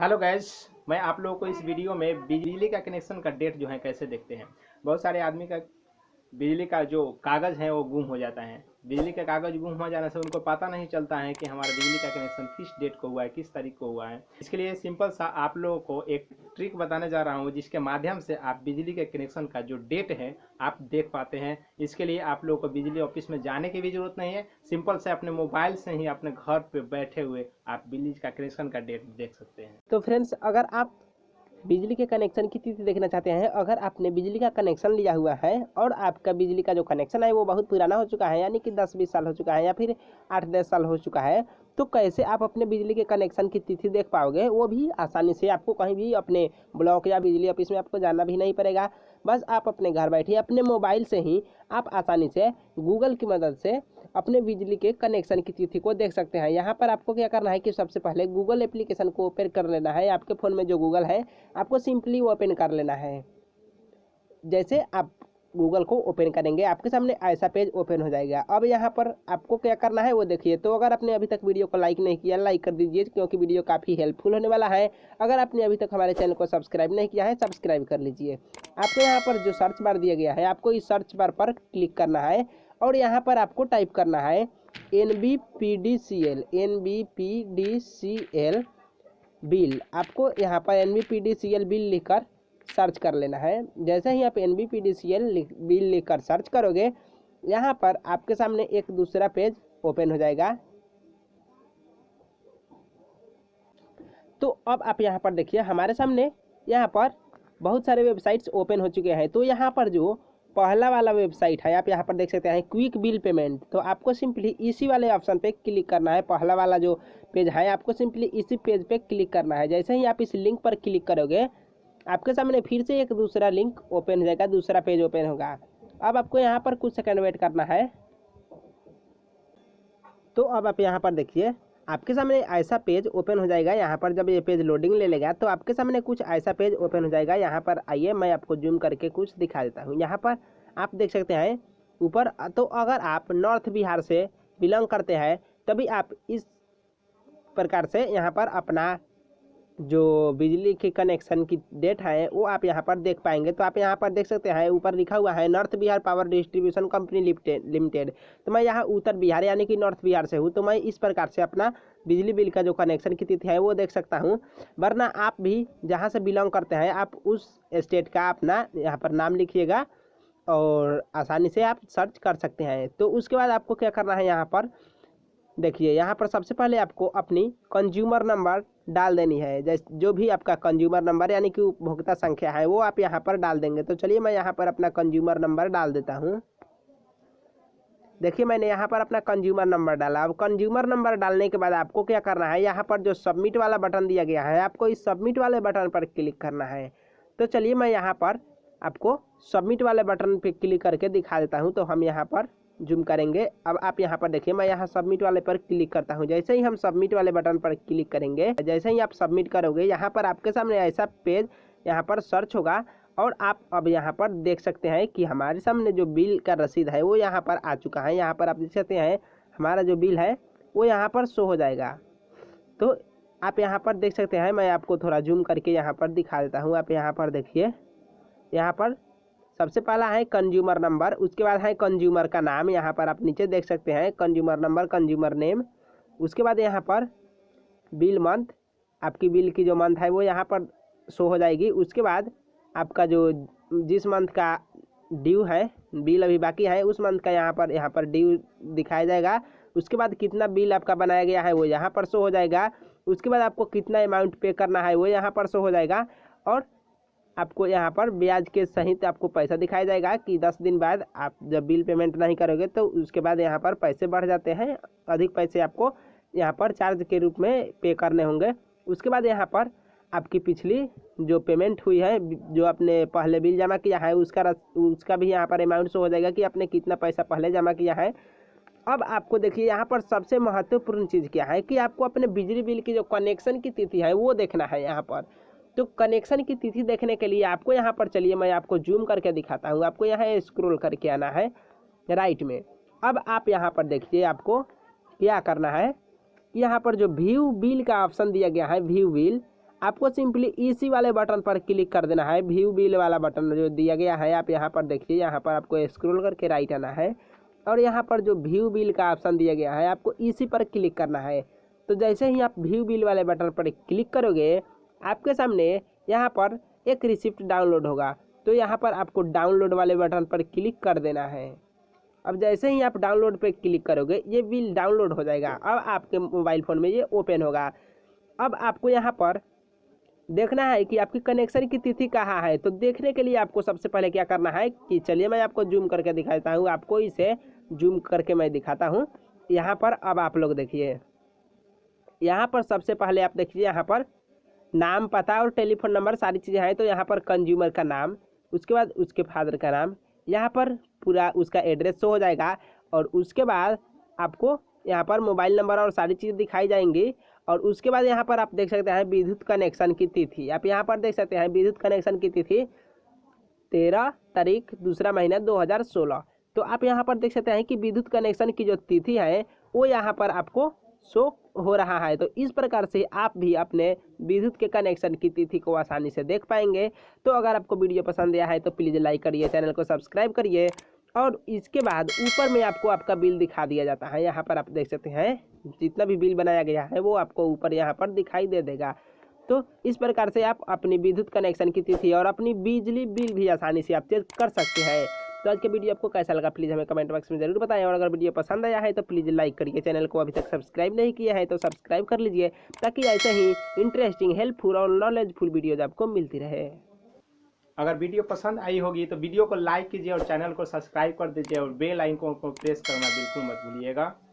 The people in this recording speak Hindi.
Hello guys. मैं आप लोगों को इस वीडियो में बिजली का कनेक्शन का डेट जो है कैसे देखते हैं। बहुत सारे आदमी का बिजली का जो कागज़ है वो गुम हो जाता है। बिजली का कागज़ गुम हो जाने से उनको पता नहीं चलता है कि हमारा बिजली का कनेक्शन किस डेट को हुआ है, किस तारीख को हुआ है। इसके लिए सिंपल सा आप लोगों को एक ट्रिक बताने जा रहा हूँ, जिसके माध्यम से आप बिजली के कनेक्शन का जो डेट है आप देख पाते हैं। इसके लिए आप लोगों को बिजली ऑफिस में जाने की भी ज़रूरत नहीं है। सिंपल से अपने मोबाइल से ही अपने घर पर बैठे हुए आप बिजली का कनेक्शन का डेट देख सकते हैं। तो फ्रेंड्स, अगर आप बिजली के कनेक्शन की तिथि देखना चाहते हैं, अगर आपने बिजली का कनेक्शन लिया हुआ है और आपका बिजली का जो कनेक्शन है वो बहुत पुराना हो चुका है, यानी कि 10-20 साल हो चुका है या फिर 8-10 साल हो चुका है, तो कैसे आप अपने बिजली के कनेक्शन की तिथि देख पाओगे? वो भी आसानी से। आपको कहीं भी अपने ब्लॉक या बिजली ऑफिस में आपको जाना भी नहीं पड़ेगा। बस आप अपने घर बैठे अपने मोबाइल से ही आप आसानी से गूगल की मदद से अपने बिजली के कनेक्शन की तिथि को देख सकते हैं। यहाँ पर आपको क्या करना है कि सबसे पहले गूगल एप्लीकेशन को ओपन कर लेना है। आपके फ़ोन में जो गूगल है आपको सिंपली ओपन कर लेना है। जैसे आप गूगल को ओपन करेंगे आपके सामने ऐसा पेज ओपन हो जाएगा। अब यहाँ पर आपको क्या करना है वो देखिए। तो अगर आपने अभी तक वीडियो को लाइक नहीं किया, लाइक कर दीजिए, क्योंकि वीडियो काफ़ी हेल्पफुल होने वाला है। अगर आपने अभी तक हमारे चैनल को सब्सक्राइब नहीं किया है, सब्सक्राइब कर लीजिए। आपको यहाँ पर जो सर्च बार दिया गया है, आपको इस सर्च बार पर क्लिक करना है और यहाँ पर आपको टाइप करना है NBPDCL बिल। आपको यहाँ पर NBPDCL बिल लिखकर सर्च कर लेना है। जैसे ही आप NBPDCL बिल लिखकर सर्च करोगे, यहाँ पर आपके सामने एक दूसरा पेज ओपन हो जाएगा। तो अब आप यहाँ पर देखिए, हमारे सामने यहाँ पर बहुत सारे वेबसाइट्स ओपन हो चुके हैं। तो यहाँ पर जो पहला वाला वेबसाइट है, आप यहाँ पर देख सकते हैं क्विक बिल पेमेंट। तो आपको सिंपली इसी वाले ऑप्शन पे क्लिक करना है। पहला वाला जो पेज है आपको सिंपली इसी पेज पे क्लिक करना है। जैसे ही आप इस लिंक पर क्लिक करोगे, आपके सामने फिर से एक दूसरा लिंक ओपन हो जाएगा, दूसरा पेज ओपन होगा। अब आपको यहाँ पर कुछ सेकंड वेट करना है। तो अब आप यहाँ पर देखिए, आपके सामने ऐसा पेज ओपन हो जाएगा। यहाँ पर जब ये पेज लोडिंग ले लेगा तो आपके सामने कुछ ऐसा पेज ओपन हो जाएगा। यहाँ पर आइए, मैं आपको जूम करके कुछ दिखा देता हूँ। यहाँ पर आप देख सकते हैं ऊपर। तो अगर आप नॉर्थ बिहार से बिलोंग करते हैं तभी आप इस प्रकार से यहाँ पर अपना जो बिजली के कनेक्शन की डेट है वो आप यहाँ पर देख पाएंगे। तो आप यहाँ पर देख सकते हैं ऊपर लिखा हुआ है north Bihar power distribution company limited. तो मैं यहाँ उत्तर बिहार यानी कि नॉर्थ बिहार से हूँ, तो मैं इस प्रकार से अपना बिजली बिल का जो कनेक्शन की तिथि है वो देख सकता हूँ। वरना आप भी जहाँ से बिलोंग करते हैं आप उस स्टेट का अपना यहाँ पर नाम लिखिएगा और आसानी से आप सर्च कर सकते हैं। तो उसके बाद आपको क्या करना है, यहाँ पर देखिए, यहाँ पर सबसे पहले आपको अपनी कंज्यूमर नंबर डाल देनी है। जैसे जो भी आपका कंज्यूमर नंबर यानी कि उपभोक्ता संख्या है वो आप यहाँ पर डाल देंगे। तो चलिए मैं यहाँ पर अपना कंज्यूमर नंबर डाल देता हूँ। देखिए, मैंने यहाँ पर अपना कंज्यूमर नंबर डाला। अब कंज्यूमर नंबर डालने के बाद आपको क्या करना है, यहाँ पर जो सबमिट वाला बटन दिया गया है आपको इस सबमिट वाले बटन पर क्लिक करना है। तो चलिए मैं यहाँ पर आपको सबमिट वाले बटन पर क्लिक करके दिखा देता हूँ। तो हम यहाँ पर जूम करेंगे। अब आप यहाँ पर देखिए, मैं यहाँ सबमिट वाले पर क्लिक करता हूँ। जैसे ही हम सबमिट वाले बटन पर क्लिक करेंगे, जैसे ही आप सबमिट करोगे, यहाँ पर आपके सामने ऐसा पेज यहाँ पर सर्च होगा और आप अब यहाँ पर देख सकते हैं कि हमारे सामने जो बिल का रसीद है वो यहाँ पर आ चुका है। यहाँ पर आप देख सकते हैं हमारा जो बिल है वो यहाँ पर शो हो जाएगा। तो आप यहाँ पर देख सकते हैं, मैं आपको थोड़ा जूम करके यहाँ पर दिखा देता हूँ। आप यहाँ पर देखिए, यहाँ पर सबसे पहला है कंज्यूमर नंबर, उसके बाद है कंज्यूमर का नाम। यहाँ पर आप नीचे देख सकते हैं कंज्यूमर नंबर, कंज्यूमर नेम। उसके बाद यहाँ पर बिल मंथ, आपकी बिल की जो मंथ है वो यहाँ पर शो हो जाएगी। उसके बाद आपका जो जिस मंथ का ड्यू है, बिल अभी बाकी है, उस मंथ का यहाँ पर ड्यू दिखाया जाएगा। उसके बाद कितना बिल आपका बनाया गया है वो यहाँ पर शो हो जाएगा। उसके बाद आपको कितना अमाउंट पे करना है वो यहाँ पर शो हो जाएगा और आपको यहाँ पर ब्याज के सहित आपको पैसा दिखाया जाएगा कि 10 दिन बाद आप जब बिल पेमेंट नहीं करोगे तो उसके बाद यहाँ पर पैसे बढ़ जाते हैं। अधिक पैसे आपको यहाँ पर चार्ज के रूप में पे करने होंगे। उसके बाद यहाँ पर आपकी पिछली जो पेमेंट हुई है, जो आपने पहले बिल जमा किया है उसका भी यहाँ पर अमाउंट शो हो जाएगा कि आपने कितना पैसा पहले जमा किया है। अब आपको देखिए, यहाँ पर सबसे महत्वपूर्ण चीज़ क्या है कि आपको अपने बिजली बिल की जो कनेक्शन की तिथि है वो देखना है यहाँ पर। तो कनेक्शन की तिथि देखने के लिए आपको यहाँ पर, चलिए मैं आपको जूम करके दिखाता हूँ। आपको यहाँ स्क्रॉल करके आना है राइट में। अब आप यहाँ पर देखिए, आपको क्या करना है, यहाँ पर जो व्यू बिल का ऑप्शन दिया गया है, व्यू बिल, आपको सिंपली इसी वाले बटन पर क्लिक कर देना है, व्यू बिल वाला बटन जो दिया गया है। आप यहाँ पर देखिए, यहाँ पर आपको स्क्रॉल करके राइट आना है और यहाँ पर जो व्यू बिल का ऑप्शन दिया गया है आपको इसी पर क्लिक करना है। तो जैसे ही आप व्यू बिल वाले बटन पर क्लिक करोगे, आपके सामने यहाँ पर एक रिसिप्ट डाउनलोड होगा। तो यहाँ पर आपको डाउनलोड वाले बटन पर क्लिक कर देना है। अब जैसे ही आप डाउनलोड पे क्लिक करोगे, ये बिल डाउनलोड हो जाएगा। अब आपके मोबाइल फ़ोन में ये ओपन होगा। अब आपको यहाँ पर देखना है कि आपकी कनेक्शन की तिथि कहाँ है। तो देखने के लिए आपको सबसे पहले क्या करना है कि चलिए मैं आपको जूम करके दिखाता हूँ। आपको इसे जूम करके मैं दिखाता हूँ यहाँ पर। अब आप लोग देखिए, यहाँ पर सबसे पहले आप देखिए, यहाँ पर नाम, पता और टेलीफोन नंबर सारी चीज़ें हैं। तो यहाँ पर कंज्यूमर का नाम, उसके बाद उसके फादर का नाम, यहाँ पर पूरा उसका एड्रेस शो हो जाएगा और उसके बाद आपको यहाँ पर मोबाइल नंबर और सारी चीज़ दिखाई जाएंगी। और उसके बाद यहाँ पर आप देख सकते हैं विद्युत कनेक्शन की तिथि। आप यहाँ पर देख सकते हैं विद्युत कनेक्शन की तिथि 13 तारीख दूसरा महीना 2016। तो आप यहाँ पर देख सकते हैं कि विद्युत कनेक्शन की जो तिथि है वो यहाँ पर आपको शो हो रहा है। तो इस प्रकार से आप भी अपने विद्युत के कनेक्शन की तिथि को आसानी से देख पाएंगे। तो अगर आपको वीडियो पसंद आया है तो प्लीज़ लाइक करिए, चैनल को सब्सक्राइब करिए। और इसके बाद ऊपर में आपको आपका बिल दिखा दिया जाता है। यहाँ पर आप देख सकते हैं जितना भी बिल बनाया गया है वो आपको ऊपर यहाँ पर दिखाई दे देगा। तो इस प्रकार से आप अपनी विद्युत कनेक्शन की तिथि और अपनी बिजली बिल भी आसानी से आप चेक कर सकते हैं। तो आज का वीडियो आपको कैसा लगा प्लीज़ हमें कमेंट बॉक्स में जरूर बताएं। और अगर वीडियो पसंद आया है तो प्लीज़ लाइक करिए, चैनल को अभी तक सब्सक्राइब नहीं किया है तो सब्सक्राइब कर लीजिए, ताकि ऐसे ही इंटरेस्टिंग, हेल्पफुल और नॉलेजफुल वीडियोज आपको मिलती रहे। अगर वीडियो पसंद आई होगी तो वीडियो को लाइक कीजिए और चैनल को सब्सक्राइब कर दीजिए और बेल आइकन को प्रेस करना बिल्कुल मत भूलिएगा।